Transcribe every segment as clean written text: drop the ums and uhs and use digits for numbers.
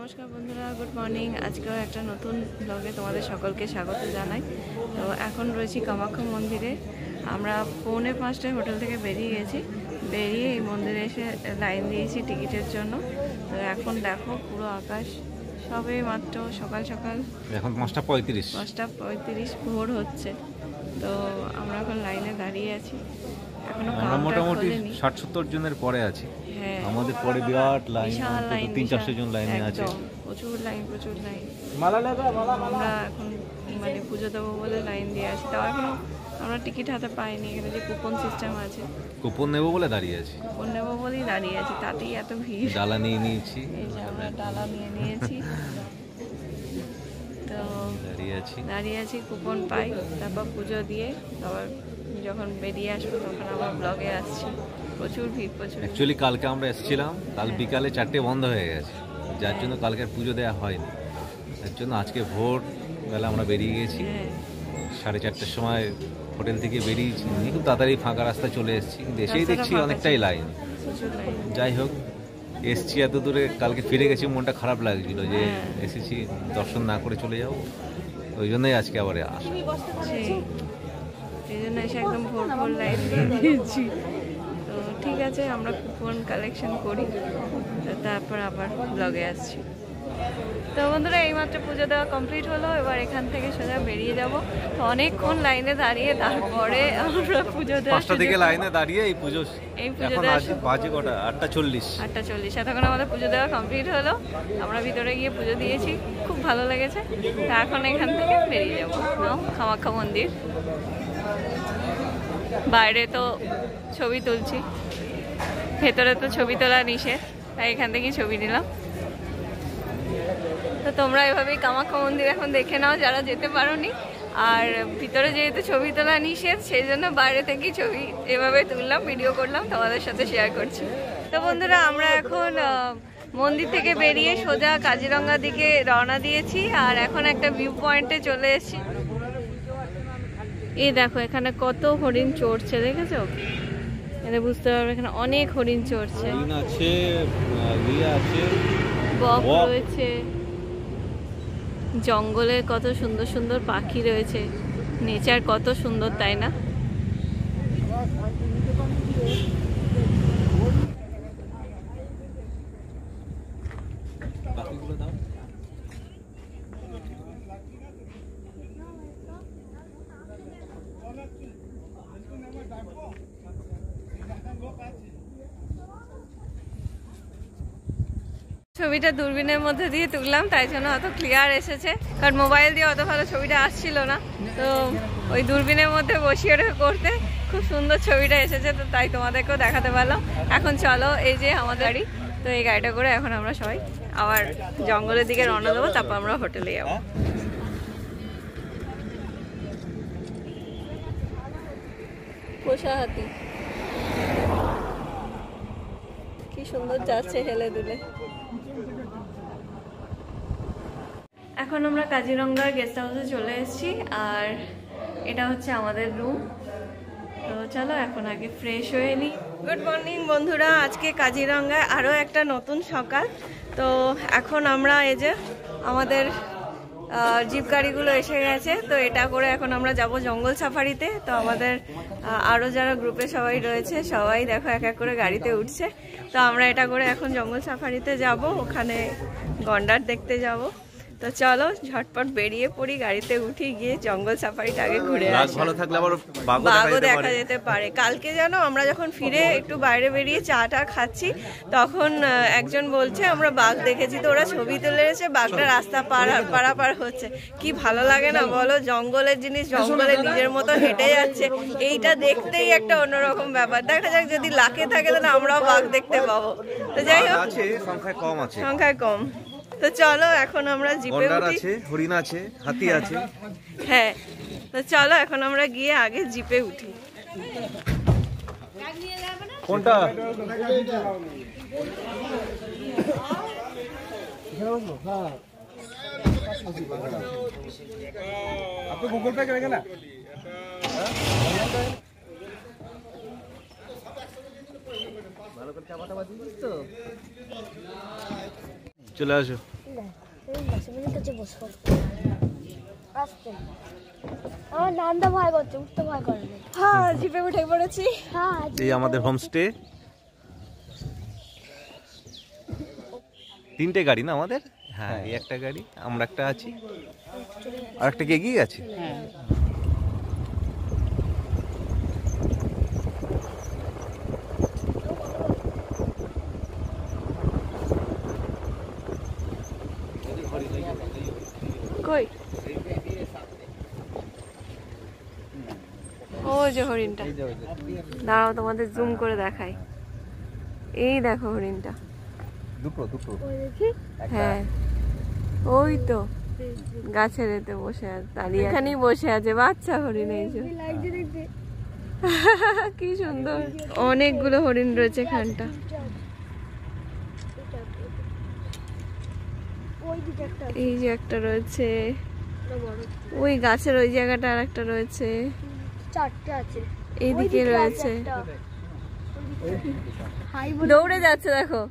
নমস্কার বন্ধুরা, good morning. আজকেও একটা নতুন ব্লগে তোমাদের সকলকে স্বাগত জানাই। তো এখন রয়েছি কামাখ্যা মন্দিরে। আমরা 4:45টায় হোটেল থেকে বেরিয়ে গেছি। বেরিয়ে এই মন্দিরে এসে লাইন দিয়েছি টিকিটের জন্য। তো এখন দেখো পুরো আকাশ, সবে মাত্র সকাল সকাল, এখন 5:35 ভোর হচ্ছে। তো আমরা এখন লাইনে দাঁড়িয়ে আছি। এখনো আমরা মোটামুটি 60-70 জনের পরে আছি। হ্যাঁ, আমাদের পরে বিরাট লাইন, 300-400 জন লাইনে আছে। প্রচুর লাইন। আমরা এখন মানে পুজো দেবো বলে লাইন দিয়ে আছি। তাও এখনো আমরা টিকিট হাতে পাইনি। এখানে যে কুপন সিস্টেম আছে, কুপন নেবো বলে দাঁড়িয়ে আছি। কুপন নেবো বলেই দাঁড়িয়ে আছি, তাতেই এত ভিড়। ডালা নিয়ে নিয়েছি, এই যে আমরা ডালা নিয়ে নিয়েছি। তো দাঁড়িয়ে আছি, কুপন পাই, তারপর পুজো দিয়ে আবার যখন বেরিয়ে আসবো তখন আবার ব্লগে আসছি। প্রচুর ভিড়। অ্যাকচুয়ালি কালকে আমরা এসেছিলাম, কাল বিকালে 4টে বন্ধ হয়ে গেছে, যার জন্য কালকে পুজো দেওয়া হয়নি। তার জন্য আজকে ভোর বেলা আমরা বেরিয়ে গেছি। 4:30টার সময় হোটেল থেকে বেরিয়েছি, খুব তাড়াতাড়ি ফাঁকা রাস্তায় চলে এসেছি। কিন্তু এসেই দেখছি অনেকটাই লাইন। যাই হোক, এসছি এত দূরে, কালকে ফিরে গেছি, মনটা খারাপ লাগছিল যে এসেছি দর্শন না করে চলে যাবো। ওই জন্যই আজকে আবার আসা। সেই জন্য এসে একদম ভোর লাইন দিয়ে দিয়েছি। তো ঠিক আছে, আমরা কুপন কালেকশন করি, তারপর আবার ব্লগে আসছি। তো বন্ধুরা, এইমাত্র পুজো দেওয়া কমপ্লিট হলো। এবার এখান থেকে সোজা বেরিয়ে যাব। তো অনেকক্ষণ লাইনে দাঁড়িয়ে তারপরে আমরা পুজো দেওয়া 5টা থেকে লাইনে দাঁড়িয়ে এই পুজো বাজে কটা? 8:40। এতক্ষণ আমাদের পুজো দেওয়া কমপ্লিট হলো। আমরা ভিতরে গিয়ে পুজো দিয়েছি, খুব ভালো লেগেছে। তো এখন এখান থেকে বেরিয়ে যাবো কামাখ্যা মন্দির। বাইরে তো ছবি তুলছি, ভেতরে তো ছবি তোলা নিষেধ, তাই এখান থেকেই ছবি নিলাম। তো তোমরা এভাবেই কামাখ্যা মন্দির এখন দেখে নাও যারা যেতে পারোনি। আর ভিতরে যেহেতু ছবি তোলা নিষেধ, সেই জন্য বাইরে থেকেই ছবি এভাবে তুললাম, ভিডিও করলাম, তোমাদের সাথে শেয়ার করছি। তো বন্ধুরা, আমরা এখন মন্দির থেকে বেরিয়ে সোজা কাজিরাঙ্গার দিকে রওনা দিয়েছি। আর এখন একটা ভিউ পয়েন্টে চলে এসেছি। এই দেখো, এখানে কত হরিণ চড়ছে, দেখেছো? এখানে বুঝতে পারবে, এখানে অনেক হরিণ চড়ছে, বক রয়েছে, জঙ্গলে কত সুন্দর সুন্দর পাখি রয়েছে। নেচার কত সুন্দর, তাই না? ছবিটা দূরবীনের মধ্যে দিয়ে তুললাম, তাই জন্য অত ক্লিয়ার এসেছে, কারণ মোবাইল দিয়ে অত ভালো ছবিটা আসছিল না। তো ওই দূরবীনের মধ্যে বসিয়ে করতে খুব সুন্দর ছবিটা এসেছে, তো তাই তোমাদেরকেও দেখাতে পারলাম। এখন চলো, এই যে আমাদের গাড়ি, তো এই গাড়িটা করে এখন আমরা সবাই আবার জঙ্গলের দিকে রওনা দেবো, তারপর আমরা হোটেলে যাবো। পোষা হাতি কি সুন্দর যাচ্ছে হেলে দুলে। এখন আমরা কাজিরাঙ্গার গেস্ট হাউসে চলে এসেছি, আর এটা হচ্ছে আমাদের রুম। তো চলো এখন আগে ফ্রেশ হয়ে নিই। গুড মর্নিং বন্ধুরা, আজকে কাজিরাঙ্গায় আরও একটা নতুন সকাল। তো এখন আমরা এই যে আমাদের জিপ গাড়িগুলো এসে গেছে, তো এটা করে এখন আমরা যাব জঙ্গল সাফারিতে। তো আমাদের আরও যারা গ্রুপে সবাই রয়েছে, সবাই দেখো এক এক করে গাড়িতে উঠছে। তো আমরা এটা করে এখন জঙ্গল সাফারিতে যাব, ওখানে গন্ডার দেখতে যাব। তো চলো ঝটপট বেরিয়ে পড়ি, গাড়িতে উঠি, গিয়ে জঙ্গল সাফারিটা আগে ঘুরে আসি। বাঘও দেখা যেতে পারে। কালকে জানো, আমরা যখন ফিরে একটু বাইরে বেরিয়ে চাটা খাচ্ছি, তখন একজন বলছে আমরা বাঘ দেখেছি। তো ওরা ছবি তুলে এসে বাঘটা রাস্তা পারাপার হচ্ছে। কি ভালো লাগে না বলো? জঙ্গলের জিনিস জঙ্গলে নিজের মতো হেঁটে যাচ্ছে, এইটা দেখতেই একটা অন্যরকম ব্যাপার। দেখা যাক, যদি লাকে থাকে তাহলে আমরাও বাঘ দেখতে পাবো। তো যাই হোক, সংখ্যায় কম। তো চলো এখন আমরা জিপে উঠি। হরিণ আছে, হাতি আছে। হ্যাঁ, তো চলো এখন আমরা গিয়ে আগে জিপে উঠি। কোনটা? আপনি গুগল পে করেন না? ভালো করে চাপাটা বাজিয়ে দিস তো। চলে আসো। আমার নান্দা ভয় করছে, উঠতে ভয় করে। হ্যাঁ জিপে উঠে পড়েছি। হ্যাঁ এই আমাদের হোমস্টে। 3টে গাড়ি না আমাদের? হ্যাঁ, এই একটা গাড়ি, আমরা একটা আছি, আর একটা কি এগিয়ে গেছে? কই ও যে হরিণটা, দাঁড়াও তোমাদের জুম করে দেখাই। এই দেখো হরিণটা। দুটো হ্যাঁ ওই তো গাছের এতে বসে আছে, দাঁড়িয়ে এখানেই বসে আছে বাচ্চা হরিণ। এই যে কি সুন্দর, অনেকগুলো হরিণ রয়েছে এখানটা। এই যে একটা রয়েছে, ওই গাছের ওই জায়গাটা আর একটা রয়েছে, 4টে আছে। এইদিকে রয়েছে, দৌড়ে যাচ্ছে দেখো।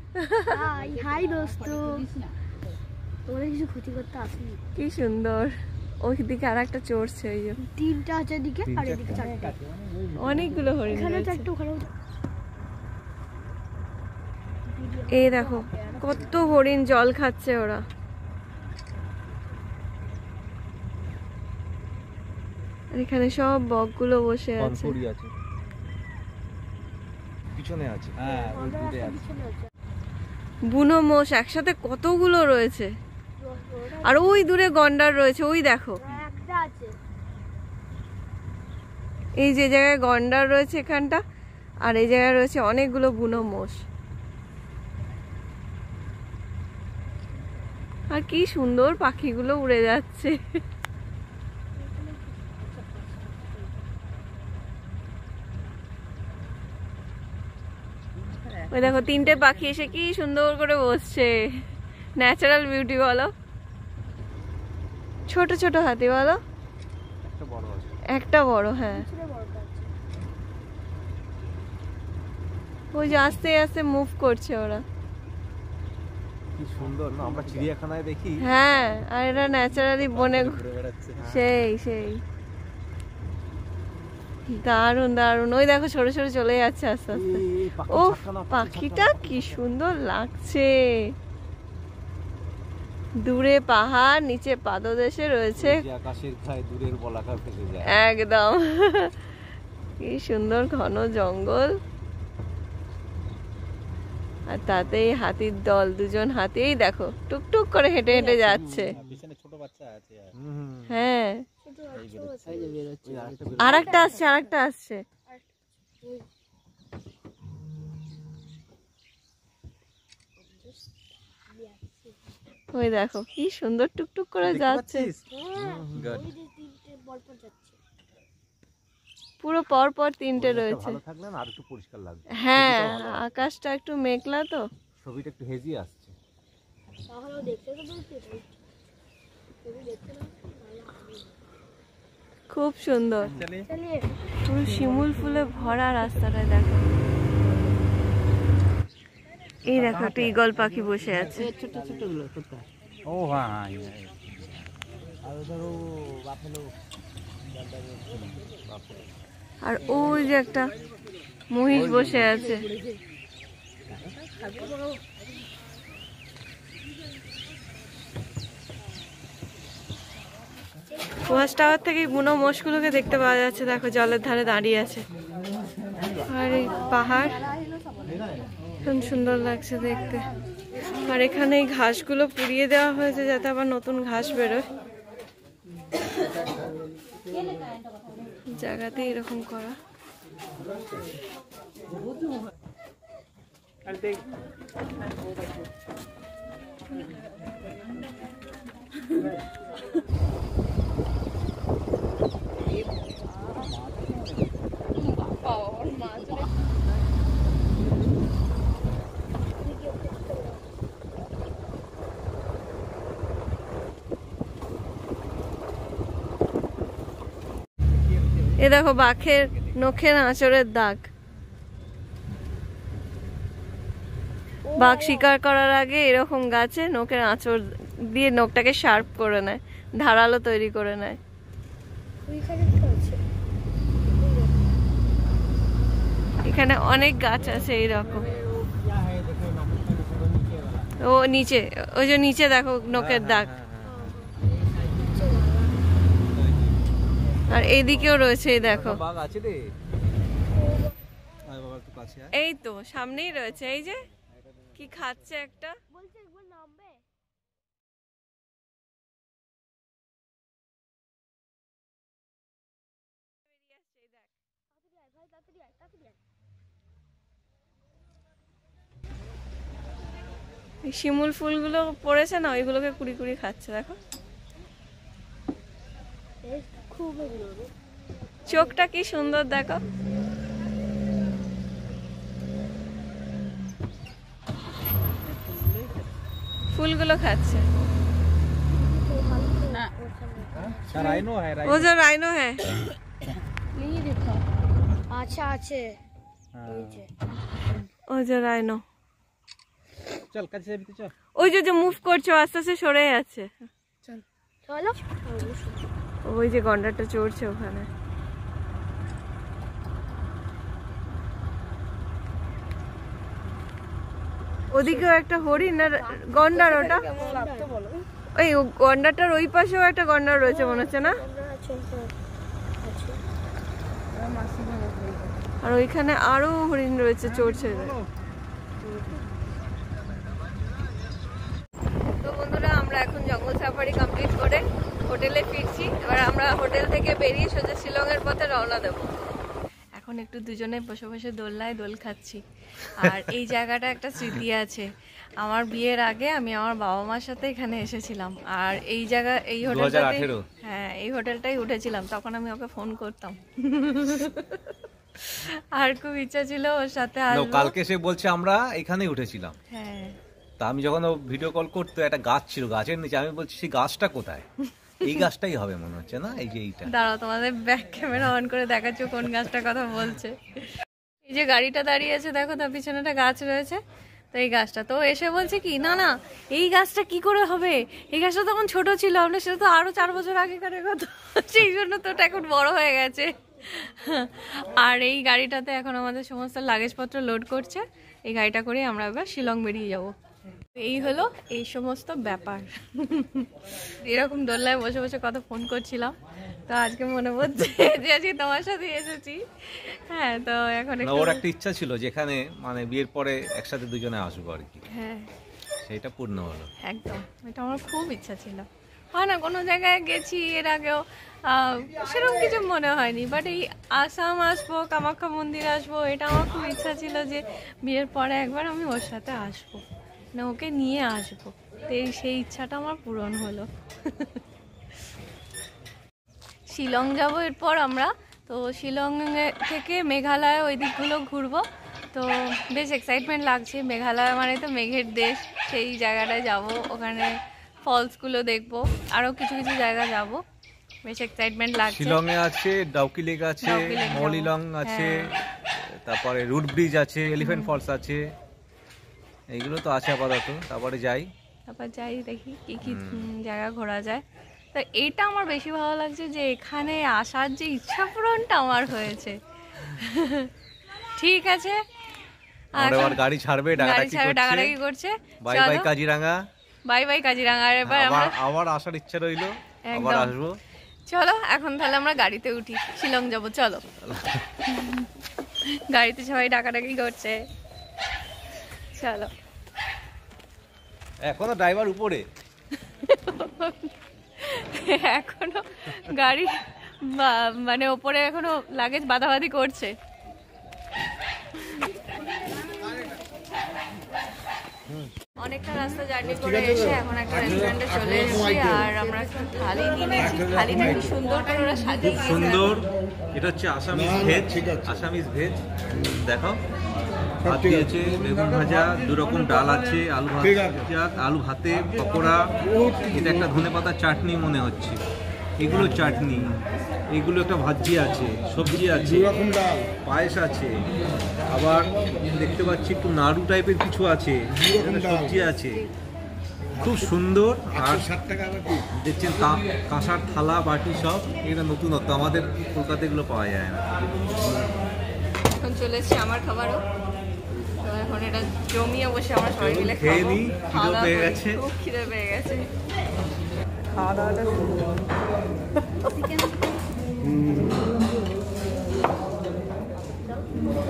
হাই হাই দোস্ত, তোমাদের কিছু ক্ষতি করতে আসেনি। কি সুন্দর, ওই দিকে আর একটা চড়ছে। ওই যে 3টা আছে এদিকে, আর এদিকে 4টা। অনেকগুলো হরিণ এখানে তো রয়েছে। একটু, ওখানে এই দেখো কত হরিণ জল খাচ্ছে ওরা। আর এখানে সব বকগুলো বসে আছে। পিছনে আছে, হ্যাঁ ওই দূরে আছে। বুনো মোষ একসাথে কতগুলো রয়েছে। আর ওই দূরে গন্ডার রয়েছে, ওই দেখো। একটা আছে। এই যে জায়গায় গন্ডার রয়েছে এখানটা, আর এই জায়গায় রয়েছে অনেকগুলো বুনো মোষ। আর কি সুন্দর পাখিগুলো উড়ে যাচ্ছে। ওই দেখো 3টে পাখি এসে কি সুন্দর করে বসছে। ন্যাচারাল বিউটি বলো। ছোট ছোট হাতি বলো, একটা বড়। হ্যাঁ ওই যে আস্তে আস্তে মুভ করছে ওরা। কি সুন্দর না, আমরা চিড়িয়াখানায় দেখি। হ্যাঁ, আর এরা ন্যাচারালি বনে ঘুরে বেড়াচ্ছে। সেই সেই দারুন দারুন। ওই দেখো ছোট ছোট চলে যাচ্ছে আস্তে আস্তে। ও পাখিটা কি সুন্দর লাগছে। দূরে পাহাড়, নিচে পাদদেশে রয়েছে আকাশের গায়ে দূরের বলাকা ভেসে যায়। একদম। কি সুন্দর ঘন জঙ্গল, আর তাতেই হাতির দল, 2জন হাতি। এই দেখো টুকটুক করে হেঁটে হেঁটে যাচ্ছে। ছোট বাচ্চা আছে। হ্যাঁ আর একটা আসছে, আর একটা আসছে। ওই দেখো কি সুন্দর টুকটুক করে যাচ্ছে। পুরো পর পর 3টে রয়েছে। হ্যাঁ আকাশটা একটু মেঘলা তো, ছবিটা একটু হেজি আসছে। খুব সুন্দর, পুরো শিমুল ফুলে ভরা রাস্তাটা দেখো। এই দেখো একটা ঈগল পাখি বসে আছে। ছোট ছোট গুলো কোথায়? ও হ্যাঁ, আর ওই যে একটা মহিষ বসে আছে। ওয়াচ টাওয়ার থেকে বুনো মোষগুলোকে দেখতে পাওয়া যাচ্ছে। দেখো জলের ধারে দাঁড়িয়ে আছে। আর এই পাহাড় খুব সুন্দর লাগছে দেখতে। আর এখানে এই ঘাসগুলো পুড়িয়ে দেওয়া হয়েছে যাতে আবার নতুন ঘাস বেরোয়। জায়গাতে এরকম করা। এ দেখো বাঘের নখের আঁচড়ের দাগ। বাঘ শিকার করার আগে এরকম গাছে নখের আঁচড় দিয়ে নখটাকে শার্প করে নেয়, ধারালো তৈরি করে নেয়। এখানে অনেক গাছ আছে এইরকম। ও নিচে, ওই যে নিচে দেখো নখের দাগ। আর এইদিকেও রয়েছে, এই দেখো, এই তো সামনেই রয়েছে। এই যে কি খাচ্ছে একটা, শিমুল ফুলগুলো পড়েছে না, ওইগুলোকে কুড়ি কুড়ি খাচ্ছে। দেখো চোখটা কি সুন্দর, দেখো। ফুলগুলো খাচ্ছে। ও যে রাইনো হ্যাঁ, আচ্ছা আছে ও যে রাইনো। চল কাছে যাবি, চল। ওই যে মুভ করছে, আস্তে আস্তে সরে যাচ্ছে। চলো, ওই যে গন্ডারটা চড়ছে ওখানে। ওদিকেও একটা হরিণ আর গন্ডার, ওটা ওই গন্ডারটার ওই পাশেও একটা গন্ডার রয়েছে মনে হচ্ছে না? আর ওইখানে আরো হরিণ রয়েছে, চড়ছে। তো বন্ধুরা, আমরা এখন জঙ্গল সাফারি কমপ্লিট করে হোটেলে ফিরছি। এবার আমরা হোটেল থেকে বেরিয়ে সোজা শিলংয়ের পথে রওনা দেব। এখন একটু দুজনে বসে বসে দোলনায় দোল খাচ্ছি। আর এই জায়গাটা একটা স্মৃতি আছে, আমার বিয়ের আগে আমি আমার বাবা মার সাথে এখানে এসেছিলাম। আর এই জায়গা, এই হোটেলটাই, হ্যাঁ এই হোটেলটাই উঠেছিলাম। তখন আমি ওকে ফোন করতাম আর খুব ইচ্ছা ছিল ওর সাথে আসবো। কালকে সে বলছে আমরা এখানেই উঠেছিলাম। হ্যাঁ, তা আমি যখন ভিডিও কল করতো, একটা গাছ ছিল, গাছের নিচে। আমি বলছি সেই গাছটা কোথায়? এই গাছটাই হবে মনে হচ্ছে না, এই যে এইটা। দাঁড়াও, তোমাদের ব্যাক ক্যামেরা অন করে দেখাচ্ছ কোন গাছটার কথা বলছে। এই যে গাড়িটা দাঁড়িয়ে আছে দেখো, তার পিছনে একটা গাছ রয়েছে। তো এই গাছটা তো এসে বলছে কি, না না এই গাছটা কি করে হবে, এই গাছটা তখন ছোট ছিল, আমরা সেটা তো আরো 4 বছর আগেকার কথা, সেই জন্য তো ওটা এখন বড় হয়ে গেছে। আর এই গাড়িটাতে এখন আমাদের সমস্ত লাগেজপত্র লোড করছে। এই গাড়িটা করে আমরা এবার শিলং বেরিয়ে যাব। এই হলো এই সমস্ত ব্যাপার। এরকম দোলনায় বসে বসে কত ফোন করছিলাম, তো আজকে মনে পড়ছে যে আজকে তোমার সাথে এসেছি। হ্যাঁ, তো এখন ওর একটা ইচ্ছা ছিল যেখানে মানে বিয়ের পরে একসাথে দুজনে আসবো আর কি। হ্যাঁ, সেটা পূর্ণ হলো একদম। এটা আমার খুব ইচ্ছা ছিল। হয় না, কোনো জায়গায় গেছি এর আগেও, সেরকম কিছু মনে হয়নি, বাট এই আসাম আসবো, কামাখ্যা মন্দির আসবো, এটা আমার খুব ইচ্ছা ছিল যে বিয়ের পরে একবার আমি ওর সাথে আসবো, না ওকে নিয়ে আসবো। তো সেই ইচ্ছাটা আমার পূরণ হলো। শিলং যাবো এরপর আমরা। তো শিলং থেকে মেঘালয় ওই দিকগুলো ঘুরবো। তো বেশ এক্সাইটমেন্ট লাগছে। মেঘালয় মানে তো মেঘের দেশ, সেই জায়গাটায় যাব, ওখানে ফলসগুলো দেখবো, আরও কিছু কিছু জায়গা যাব। বেশ এক্সাইটমেন্ট লাগছে। শিলং এ আছে ডাউকি লেক আছে, মলিলং আছে, তারপরে রুট ব্রিজ আছে, এলিফ্যান্ট ফলস আছে, এইগুলো তো আছে আপাতত। তারপরে যাই দেখি কি কি জায়গা ঘোরা যায়। তো এইটা আমার বেশি ভালো লাগছে যে এখানে আসার যে ইচ্ছা পূরণটা আমার হয়েছে। ঠিক আছে, এবার গাড়ি ছাড়বে, ডাকাডাকি করছে। Bye bye Kaziranga, bye bye Kaziranga. এবার আমরা আবার আসার ইচ্ছা রইলো, আবার আসবো। চলো এখন তাহলে আমরা গাড়িতে উঠি, শিলং যাবো। চলো, গাড়িতে সবাই ডাকাডাকি করছে, চলো। এখনো ড্রাইভার উপরে, এখনো গাড়ি মানে ওপরে এখনো লাগেজ বাঁধাবাঁধি করছে। অনেকটা রাস্তা জার্নি করে এসে এখন একটা রেস্টুরেন্টে চলে এসেছি। আর আমরা একটু থালি নিয়ে নিয়েছি। থালিটা খুব সুন্দর করে ওরা সাজিয়ে দিয়েছে। সুন্দর। এটা হচ্ছে আসামিজ ভেজ, আসামিজ ভেজ। দেখো ভাত দিয়েছে, বেগুন ভাজা, 2 রকম ডাল আছে, আলু ভাজা, আলু ভাতে, পকোড়া, এটা একটা ধনেপাতার চাটনি মনে হচ্ছে, এগুলো চাটনি, এগুলো একটা ভাজি আছে, সবজি আছে, পায়েস আছে, আবার দেখতে পাচ্ছি একটু নাড়ু টাইপের কিছু আছে, সবজি আছে, খুব সুন্দর। আর দেখছেন কাঁসার থালা বাটি সব, এটা নতুনত্ব, আমাদের কলকাতায় এগুলো পাওয়া যায় না। এখন চলে এসেছি আমার খাবারও, তো এখন এটা জমিয়ে বসে আমরা সবাই মিলে খেয়ে খাবো। নিই, খিদেও পেয়ে গেছে। খুব খিদে পেয়ে গেছে। খাওয়া দাওয়াটা শুরু।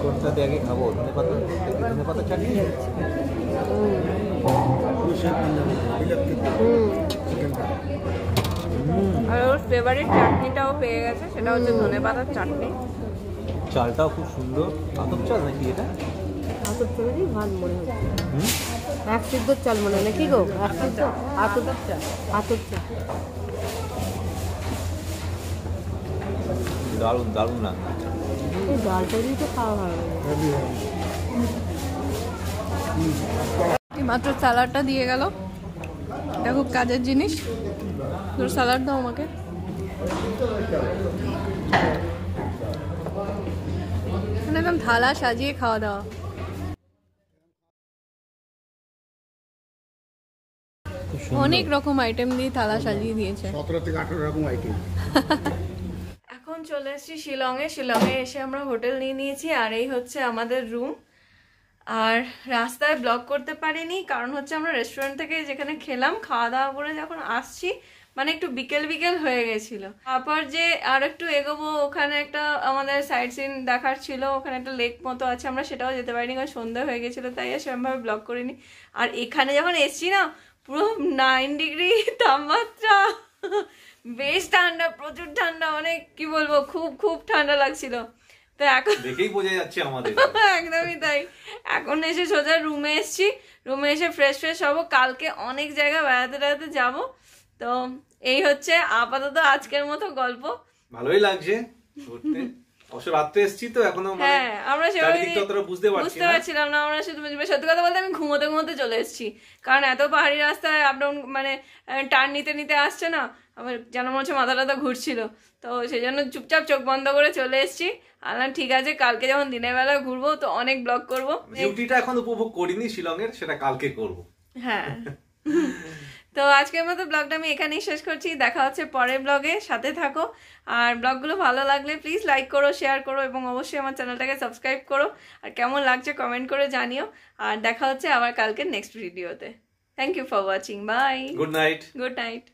কোনটা দিয়ে আগে খাবো? ধনে পাতা চাটনি। আর ওর ফেভারিট চাটনিটাও পেয়ে গেছে, সেটা হচ্ছে ধনেপাতার চাটনি। চালটাও খুব সুন্দর। আতপ চাল নাকি এটা? আতর চালেরই ভাত মনে হচ্ছে। এক সিদ্ধ চাল মনে হয় নাকি গো? এক সিদ্ধ আতর চাল। আতর চাল দারুণ দারুণ রান্না। এই ডালটা দিয়ে তো খাওয়া ভালো লাগে। মাত্র স্যালাডটা দিয়ে গেল, এটা খুব কাজের জিনিস। তোর স্যালাড দাও আমাকে। একদম থালা সাজিয়ে খাওয়া দাওয়া। অনেক রকম আইটেম দিয়ে থালা সাজিয়ে দিয়েছে। 17 থেকে 18 রকম আইটেম। এখন চলে এসেছি শিলংয়ে। শিলংয়ে এসে আমরা হোটেল নিয়ে নিয়েছি, আর এই হচ্ছে আমাদের রুম। আর রাস্তায় ব্লগ করতে পারিনি, কারণ হচ্ছে আমরা রেস্টুরেন্ট থেকে যেখানে খেলাম, খাওয়া দাওয়া করে যখন আসছি, মানে একটু বিকেল বিকেল হয়ে গেছিল। তারপর যে আর একটু এগোবো, ওখানে একটা আমাদের সাইট সিন দেখার ছিল, ওখানে একটা লেক মতো আছে, আমরা সেটাও যেতে পারিনি কারণ সন্ধ্যা হয়ে গেছিলো, তাই আর সেরকমভাবে ব্লগ করিনি। আর এখানে যখন এসছি না, পুরো 9 ডিগ্রি তাপমাত্রা, বেশ ঠান্ডা, প্রচুর ঠান্ডা, মানে কি বলবো, খুব খুব ঠান্ডা লাগছিল। তো এখন দেখেই বোঝা যাচ্ছে আমাদের। একদমই তাই। এখন এসে সোজা রুমে এসছি, রুমে এসে ফ্রেশ ফ্রেশ হবো, কালকে অনেক জায়গায় বেড়াতে টেড়াতে যাবো। তো এই হচ্ছে আপাতত আজকের মতো গল্প। ভালোই লাগছে ঘুরতে। অবশ্য রাত্রে এসেছি তো এখনো হ্যাঁ, আমরা বুঝতে পারছিলাম না। আমরা শুধু সত্যি কথা বলতে আমি ঘুমোতে ঘুমোতে চলে এসেছি, কারণ এত পাহাড়ি রাস্তায় আপ ডাউন, মানে টার্ন নিতে নিতে আসছে না, আমার যেন মনে হচ্ছে মাথা টাথা ঘুরছিল। তো সেই জন্য চুপচাপ চোখ বন্ধ করে চলে এসেছি। আর ঠিক আছে, কালকে যখন দিনের বেলা ঘুরবো তো অনেক ব্লগ করবো। ডিউটিটা এখন উপভোগ করিনি শিলংয়ের, সেটা কালকে করব। হ্যাঁ। তো আজকের মতো ব্লগটা আমি এখানেই শেষ করছি। দেখা হচ্ছে পরের ব্লগে, সাথে থাকো। আর ব্লগগুলো ভালো লাগলে প্লিজ লাইক করো, শেয়ার করো, এবং অবশ্যই আমার চ্যানেলটাকে সাবস্ক্রাইব করো। আর কেমন লাগছে কমেন্ট করে জানিও। আর দেখা হচ্ছে আবার কালকে নেক্সট ভিডিওতে। Thank you for watching. Bye. Good night. Good night.